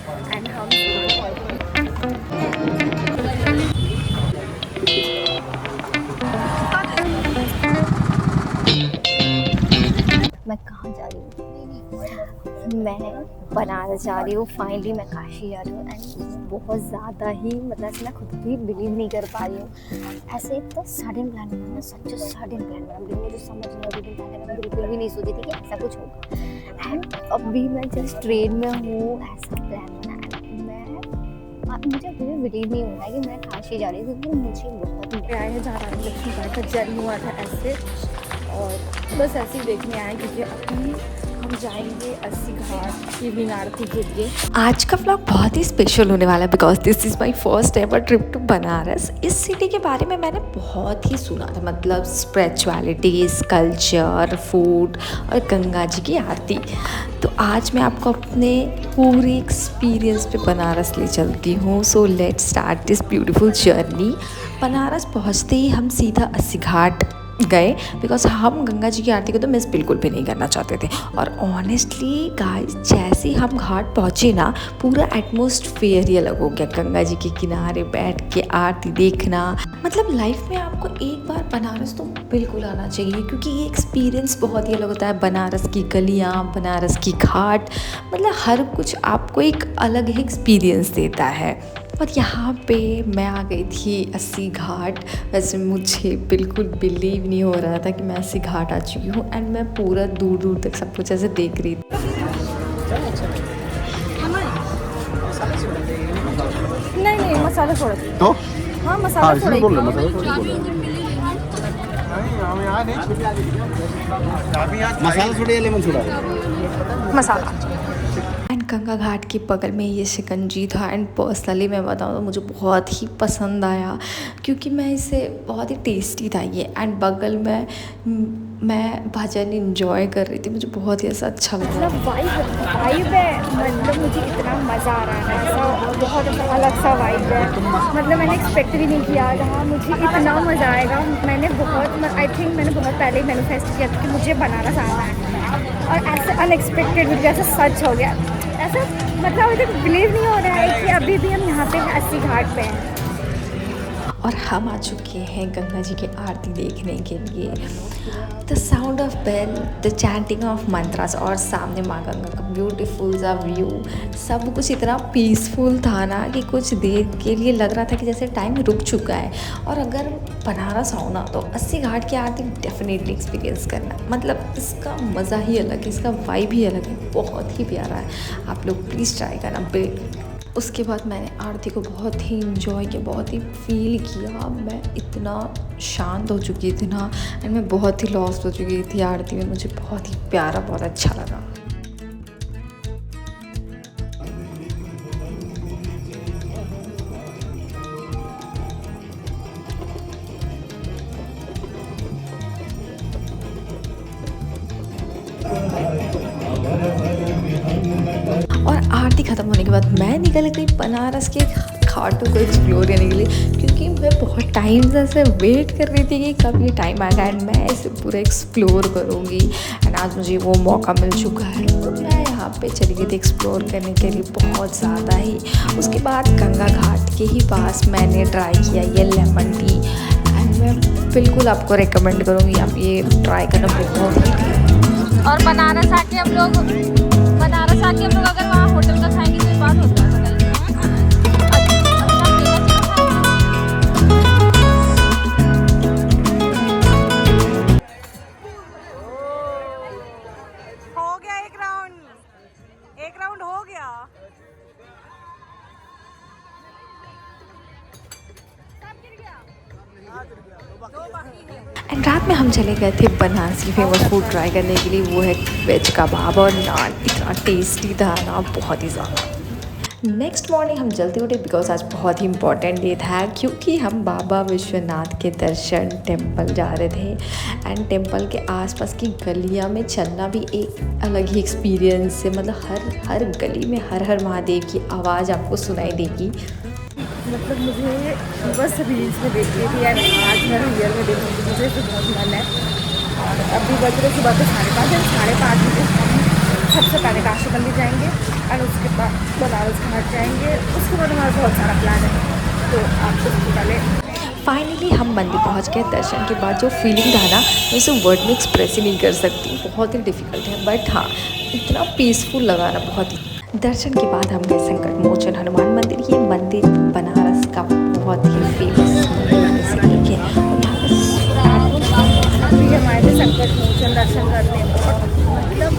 And हम मैं कहाँ जा रही हूँ? मैं बनारस जा रही हूँ। फाइनली मैं काशी जा रही हूँ एंड बहुत ज़्यादा ही मतलब ऐसे मैं खुद भी बिलीव नहीं कर पा रही हूँ। ऐसे एक तो सडन प्लान बना, सच सडन प्लान बना, मुझे समझ नहीं आ रही थी, मैंने बिल्कुल भी नहीं सोची थी कि ऐसा कुछ होगा। एंड अभी मैं जस्ट ट्रेन में हूँ, ऐसा प्लान बना एंड मुझे अभी भी बिलीव नहीं हो रहा है कि मैं काशी जा रही हूँ, क्योंकि मुझे बहुत मजा आया जा रहा है। लक्ष्मी बाई का जन्म हुआ था ऐसे, और बस ऐसे ही देखने आए क्योंकि अभी हम जाएंगे अस्सी घाट की भी आरती के लिए। आज का व्लॉग बहुत ही स्पेशल होने वाला है because this is my first ever trip to Banaras. इस सिटी के बारे में मैंने बहुत ही सुना था, मतलब स्पिरिचुअलिटीज, कल्चर, फूड और गंगा जी की आरती। तो आज मैं आपको अपने पूरे एक्सपीरियंस पे बनारस ले चलती हूँ। So let's start this beautiful journey. Banaras पहुँचते ही हम सीधा अस्सी घाट गए बिकॉज हम गंगा जी की आरती को तो मिस बिल्कुल भी नहीं करना चाहते थे। और ऑनेस्टली गाइस, जैसे ही हम घाट पहुँचे ना, पूरा एटमॉस्फेयर ही अलग हो गया। गंगा जी के किनारे बैठ के आरती देखना, मतलब लाइफ में आपको एक बार बनारस तो बिल्कुल आना चाहिए, क्योंकि ये एक्सपीरियंस बहुत ही अलग होता है। बनारस की गलियाँ, बनारस की घाट, मतलब हर कुछ आपको एक अलग ही एक्सपीरियंस देता है। और यहाँ पे मैं आ गई थी अस्सी घाट। वैसे मुझे बिल्कुल बिलीव नहीं हो रहा था कि मैं अस्सी घाट आ चुकी हूँ एंड मैं पूरा दूर दूर तक सब कुछ ऐसे देख रही थी। नहीं नहीं, मसाला छोड़ तो हाँ मसाला इसमें बोल रहे छोड़ मसाला छोड़िए, लेमन छोड़ा मसाला। एंड गंगा घाट के बगल में ये शिकंजी था एंड पर्सनली मैं बताऊँ तो मुझे बहुत ही पसंद आया, क्योंकि मैं इसे बहुत ही टेस्टी था ये। एंड बगल में मैं भजन इंजॉय कर रही थी, मुझे बहुत ही ऐसा अच्छा लगा। मतलब वाइब है, मतलब मुझे इतना मज़ा आ रहा है, ऐसा बहुत अलग सा वाइब है। मतलब मैंने एक्सपेक्ट भी नहीं किया था मुझे इतना मज़ा आएगा। मैंने बहुत पहले ही मैनिफेस्ट किया था कि मुझे बनारस आना है, और ऐसे अनएक्सपेक्टेड मुझे ऐसा सच हो गया। ऐसा मतलब मुझे बिलीव नहीं हो रहा है कि अभी भी हम यहाँ पे अस्सी घाट पे हैं। और हम आ चुके हैं गंगा जी की आरती देखने के लिए। The sound of bell, the chanting of mantras, और सामने माँ गंगा का ब्यूटीफुल सा व्यू, सब कुछ इतना पीसफुल था ना कि कुछ देर के लिए लग रहा था कि जैसे टाइम रुक चुका है। और अगर बनारस आओ ना तो अस्सी घाट की आरती डेफिनेटली एक्सपीरियंस करना, मतलब इसका मज़ा ही अलग है, इसका वाइब ही अलग है, बहुत ही प्यारा है। आप लोग प्लीज़ ट्राई करना बिल्कुल। उसके बाद मैंने आरती को बहुत ही इंजॉय किया, बहुत ही फील किया। मैं इतना शांत हो चुकी थी ना एंड मैं बहुत ही लॉस्ट हो चुकी थी आरती में। मुझे बहुत ही प्यारा, बहुत अच्छा लगा। और आरती ख़त्म होने के बाद मैं निकल गई बनारस के घाटों को एक्सप्लोर करने के लिए, क्योंकि मैं बहुत टाइम से ऐसे वेट कर रही थी कि कब ये टाइम आएगा एंड मैं इसे पूरा एक्सप्लोर करूँगी। एंड आज मुझे वो मौका मिल चुका है, तो मैं यहाँ पे चली गई थी एक्सप्लोर करने के लिए बहुत ज़्यादा ही। उसके बाद गंगा घाट के ही पास मैंने ट्राई किया ये लेमन टी, एंड मैं बिल्कुल आपको रिकमेंड करूँगी, आप ये ट्राई करना बहुत ही। और बनारस आके हम लोग अगर वहाँ होटल का खाएंगे तो ये बात होता है। हो गया एक राउंड हो गया। एंड रात में हम चले गए थे बनारस की फेमस फूड ट्राई करने के लिए, वो है वेज कबाब और नान। इतना टेस्टी था ना, बहुत ही ज़्यादा। नेक्स्ट मॉर्निंग हम जल्दी उठे बिकॉज आज बहुत ही इंपॉर्टेंट डे था, क्योंकि हम बाबा विश्वनाथ के दर्शन टेंपल जा रहे थे। एंड टेंपल के आसपास की गलियां में चलना भी एक अलग ही एक्सपीरियंस है, मतलब हर गली में हर हर महादेव की आवाज़ आपको सुनाई देगी। मतलब मुझे बस रील्स में देख रही थी, आज मैं रियल में देखने की मुझे तो बहुत मन है। और अभी बज रहे सुबह के 5:30 बजे हम सबसे पहले काशी मंदिर जाएंगे और उसके बाद बनारस घाट जाएंगे। उसके बाद हमारा बहुत सारा प्लान है, तो आप सबसे पहले फाइनली हम मंदिर पहुंच गए। दर्शन के बाद जो फीलिंग था ना, मैं उसे वर्ड में एक्सप्रेस ही नहीं कर सकती, बहुत ही डिफ़िकल्ट है। बट हाँ, इतना पीसफुल लगा ना, बहुत ही। दर्शन के बाद हम गए संकट मोचन हनुमान मंदिर। ये मंदिर बनारस का बहुत ही फेमस मंदिर में से एक है। अभी हमारे लिए संकट मोचन दर्शन करने में मतलब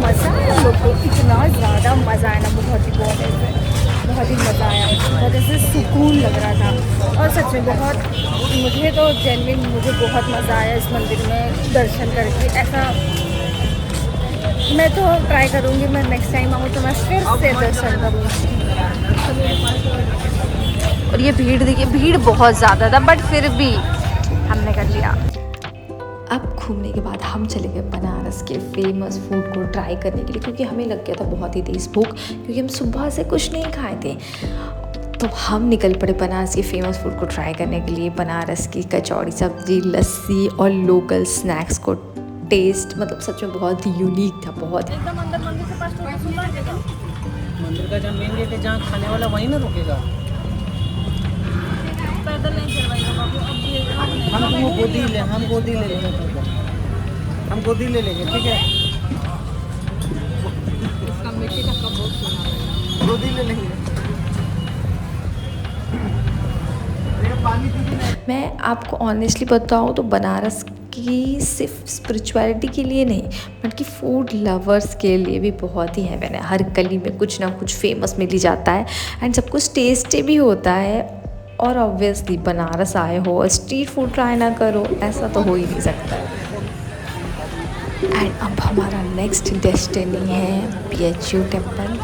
मज़ा आया। हम लोग को इतना ज़्यादा मज़ा आया ना, बहुत ही मज़ा आया। बहुत ऐसे सुकून लग रहा था, और सच में मुझे तो जेन्युइन मुझे बहुत मज़ा आया इस मंदिर में दर्शन करके। ऐसा मैं तो ट्राई करूँगी, मैं नेक्स्ट टाइम आऊँ तो मैं फिर से दर्शन करूँगी। और ये भीड़ देखिए, भीड़ बहुत ज़्यादा था बट फिर भी हमने कर लिया। अब घूमने के बाद हम चले गए बनारस के फेमस फूड को ट्राई करने के लिए, क्योंकि हमें लग गया था बहुत ही तेज़ भूख, क्योंकि हम सुबह से कुछ नहीं खाए थे। तो हम निकल पड़े बनारस के फेमस फूड को ट्राई करने के लिए। बनारस की कचौड़ी, सब्जी, लस्सी और लोकल स्नैक्स को टेस्ट मतलब सच में बहुत ही यूनिक था। बहुत एकदम अंदर मंदिर के पास मंदिर का जहाँ मेन गेट है, जहाँ खाने वाला वहीं ना रुकेगा। पैदल नहीं चलवाएगा बाबू। अब हम गोदी ले लेंगे, हम गोदी ले लेंगे, ठीक है। मिट्टी का कप बहुत सुना गोदी ले लेंगे। मैं आपको ऑनेस्टली बताऊँ तो बनारस की सिर्फ स्पिरिचुअलिटी के लिए नहीं, बल्कि फूड लवर्स के लिए भी बहुत ही हेवन है। हर गली में कुछ ना कुछ फेमस मिल ही जाता है एंड सब कुछ टेस्टी भी होता है। और ऑब्वियसली बनारस आए हो और स्ट्रीट फूड ट्राई ना करो, ऐसा तो हो ही नहीं सकता है। एंड अब हमारा नेक्स्ट डेस्टिनी है BHU टेम्पल।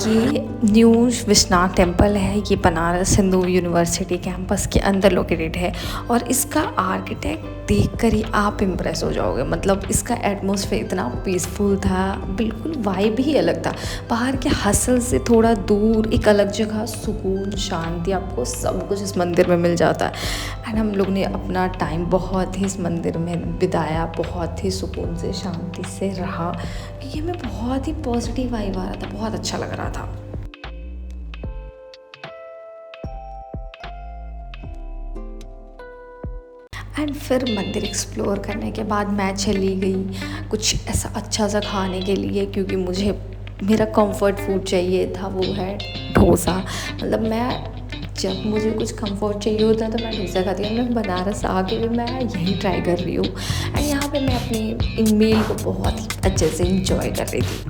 ये न्यू विश्वनाथ टेम्पल है। ये बनारस हिंदू यूनिवर्सिटी कैंपस के अंदर लोकेटेड है, और इसका आर्किटेक्ट देखकर ही आप इम्प्रेस हो जाओगे। मतलब इसका एटमॉस्फेयर इतना पीसफुल था, बिल्कुल वाइब ही अलग था। बाहर के हसल से थोड़ा दूर एक अलग जगह, सुकून, शांति, आपको सब कुछ इस मंदिर में मिल जाता है। एंड हम लोग ने अपना टाइम बहुत ही इस मंदिर में बिताया, बहुत ही सुकून से, शांति से रहा, क्योंकि हमें बहुत ही पॉजिटिव वाइब आ रहा था, बहुत अच्छा लग रहा था। एंड फिर मंदिर एक्सप्लोर करने के बाद मैं चली गई कुछ ऐसा अच्छा सा खाने के लिए, क्योंकि मुझे मेरा कंफर्ट फूड चाहिए था, वो है डोसा। मतलब मैं जब मुझे कुछ कंफर्ट चाहिए होता है तो मैं डोसा खाती हूँ। मैं बनारस आके भी मैं यही ट्राई कर रही हूँ, एंड यहाँ पे मैं अपनी मील को बहुत ही अच्छे से इंजॉय कर रही थी।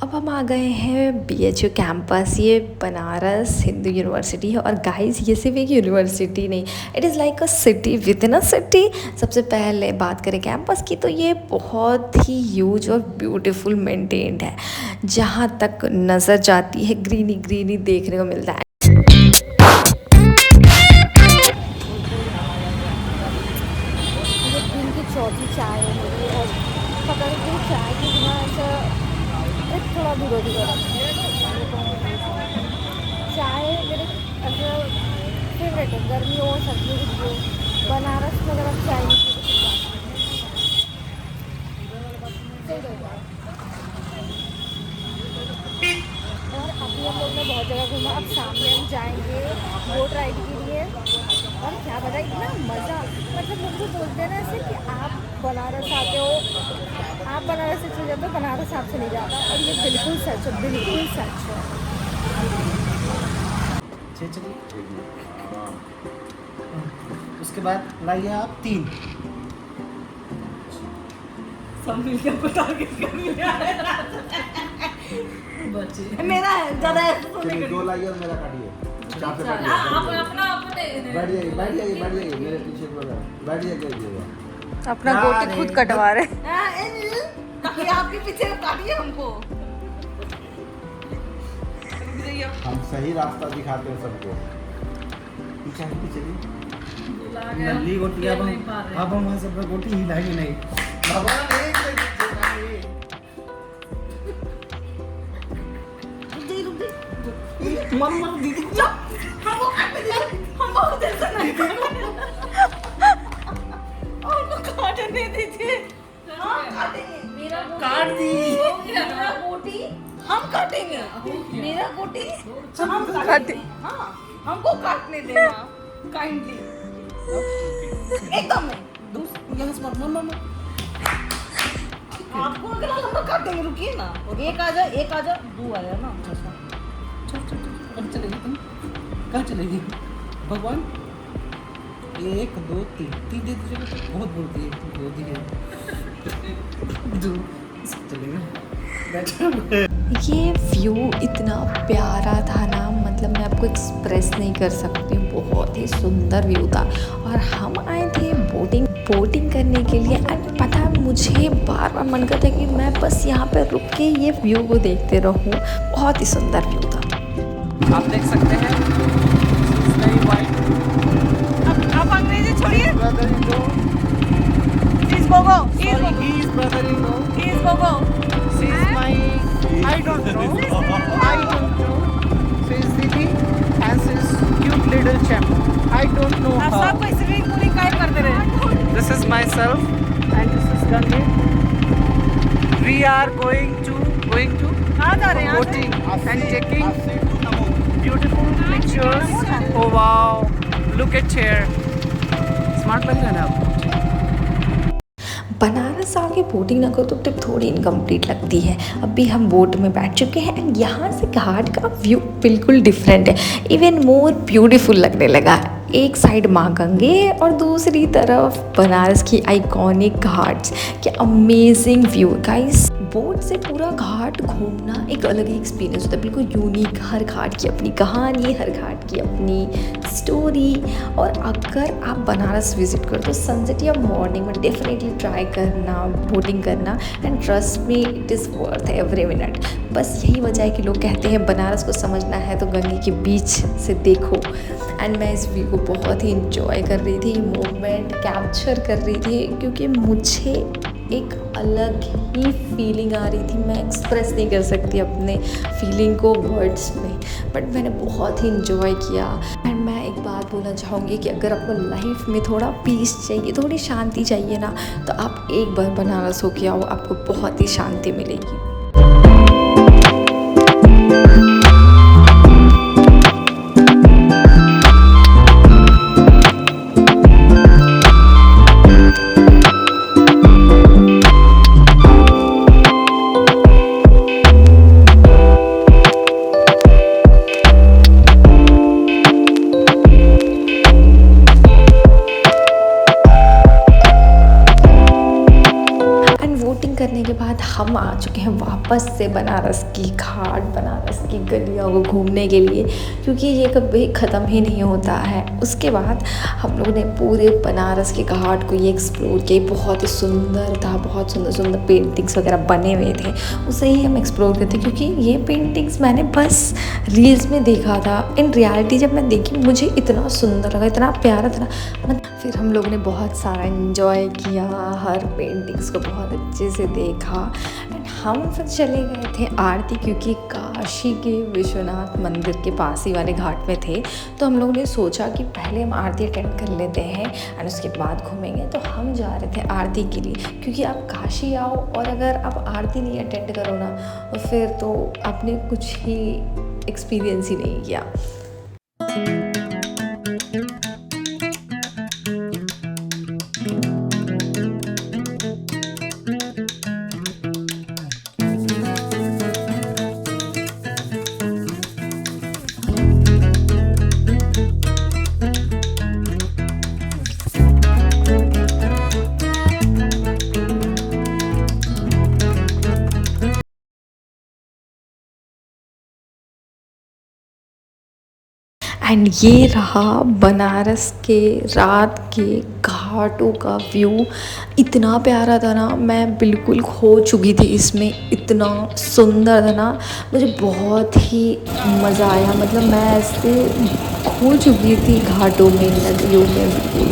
अब हम आ गए हैं BHU कैंपस। ये बनारस हिंदू यूनिवर्सिटी है, और गाइस ये सिर्फ एक यूनिवर्सिटी नहीं, it is like a city with in a city. सबसे पहले बात करें कैंपस की, तो ये बहुत ही ह्यूज और ब्यूटीफुल मेंटेन्ड है। जहाँ तक नज़र जाती है ग्रीनी ग्रीनी देखने को मिलता है। दिन की चौथी चाय है मेरी, और पता नहीं चाय की बिना ऐसा थोड़ा विरोधी करा। चाय मेरे ऐसा फेवरेट है, गर्मी हो सर्दी हो। बनारस में अगर आप चाय नहीं और अभी हम लोग ने बहुत जगह घूमा। अब सामने हम जाएंगे बोट राइड के लिए, और क्या पता इतना मज़ा। मतलब लोग जो बोलते हैं ना ऐसे कि आप बनारस आते हो, आप बनारस से चले जाते हो, बनारस आपसे नहीं जाता, और ये बिल्कुल सच है, बिल्कुल सच है। उसके बाद लाइए आप 3 सब मिलकर बता के मेरा है ज़्यादा है तो नहीं 2 लाइए और मेरा काटिए। चार से आप अपना बैठ जाइए मेरे पीछे बैठ जाइए। अपना गोटी खुद कटवा रहे। आपके पीछे काटिए हमको। हम सही रास्ता दिखाते हैं सबको। पीछे नली गोटी अब हम वहाँ सब गोटी हिलाएंगे नहीं। मर मर दीदी जा। काटने दीजिए। काट दी। हम काटेंगे मेरा गोटी हम काटेंगे। हाँ हमको काटने देना काइंडली एकदम नहीं यहाँ से मर मर मर। आपको अगर हम काटेंगे रुकिए ना एक आ जा दो आया ना अब चलेगी तुम? कहाँ चलेगी? भगवान 1 2 3 3 दे दीजिए। बहुत बोलती है, 2 दिए। 2 चलेगा। बैठो। ये व्यू इतना प्यारा था ना, मतलब मैं आपको एक्सप्रेस नहीं कर सकती हूँ। बहुत ही सुंदर व्यू था और हम आए थे बोटिंग करने के लिए। एंड पता है मुझे बार बार मन करता है कि मैं बस यहाँ पे रुक के ये व्यू को देखते रहूँ। बहुत ही सुंदर व्यू था। आप देख सकते हैं अब अंग्रेजी छोड़िए brother-in-law. Please Gogo Sorry, he is brother-in-law. Please Gogo She is my, I don't know. She is Didi and she is cute little champ. I don't know आप her. सबको स्विमिंग पूल काय करते रहे This is myself and this is Gange. We are going to कहाँ जा रहे हैं यहाँ से? boating and taking beautiful pictures. Oh wow! Look at here. Smart लग रहा है ना आपको? बनारस आके बोटिंग ना करो तो ट्रिप थोड़ी इनकम्प्लीट लगती है। अभी हम बोट में बैठ चुके हैं एंड यहाँ से घाट का व्यू बिल्कुल डिफरेंट है, इवन मोर ब्यूटीफुल लगने लगा। एक साइड माँ गंगे और दूसरी तरफ बनारस की आइकॉनिक घाट्स। क्या अमेजिंग व्यू गाइस। बोट से पूरा घाट घूमना एक अलग ही एक्सपीरियंस होता है, बिल्कुल यूनिक। हर घाट की अपनी कहानी, हर घाट की अपनी स्टोरी। और अगर आप बनारस विजिट करो तो सनसेट या मॉर्निंग में डेफिनेटली ट्राई करना बोटिंग करना। And trust me it is worth every minute. बस यही वजह है कि लोग कहते हैं बनारस को समझना है तो गंगे के बीच से देखो। एंड मैं इस व्यू को बहुत ही इंजॉय कर रही थी, मोमेंट कैप्चर कर रही थी, क्योंकि मुझे एक अलग ही फीलिंग आ रही थी। मैं एक्सप्रेस नहीं कर सकती अपने फीलिंग को वर्ड्स में, बट मैंने बहुत ही इंजॉय किया। एंड मैं एक बात बोलना चाहूँगी कि अगर आपको लाइफ में थोड़ा पीस चाहिए, थोड़ी शांति चाहिए ना, तो आप एक बार बनारस होके आओ, आपको बहुत ही शांति मिलेगी। करने के बाद हम आ चुके हैं वापस से बनारस की घाट, बनारस की गलियों को घूमने के लिए, क्योंकि ये कभी ख़त्म ही नहीं होता है। उसके बाद हम लोग ने पूरे बनारस के घाट को ये एक्सप्लोर किया। बहुत ही सुंदर था, बहुत सुंदर सुंदर पेंटिंग्स वगैरह बने हुए थे, उसे ही हम एक्सप्लोर करते, क्योंकि ये पेंटिंग्स मैंने बस रील्स में देखा था। इन रियलिटी जब मैं देखी मुझे इतना सुंदर लगा, इतना प्यारा था। फिर हम लोग ने बहुत सारा एंजॉय किया, हर पेंटिंग्स को बहुत अच्छे से देखा। एंड हम फिर चले गए थे आरती, क्योंकि काशी के विश्वनाथ मंदिर के पास ही वाले घाट में थे। तो हम लोगों ने सोचा कि पहले हम आरती अटेंड कर लेते हैं एंड उसके बाद घूमेंगे। तो हम जा रहे थे आरती के लिए, क्योंकि आप काशी आओ और अगर आप आरती नहीं अटेंड करो ना, तो फिर तो आपने कुछ ही एक्सपीरियंस ही नहीं किया। एंड ये रहा बनारस के रात के घाटों का व्यू। इतना प्यारा था ना, मैं बिल्कुल खो चुकी थी इसमें, इतना सुंदर था ना, मुझे बहुत ही मज़ा आया। मतलब मैं ऐसे खो चुकी थी घाटों में, नदियों में बिल्कुल।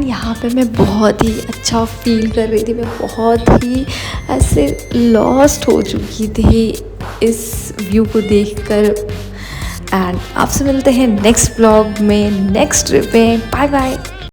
यहाँ पे मैं बहुत ही अच्छा फील कर रही थी, मैं बहुत ही ऐसे लॉस्ट हो चुकी थी इस व्यू को देखकर। एंड आपसे मिलते हैं नेक्स्ट ब्लॉग में, नेक्स्ट ट्रिप में। Bye bye.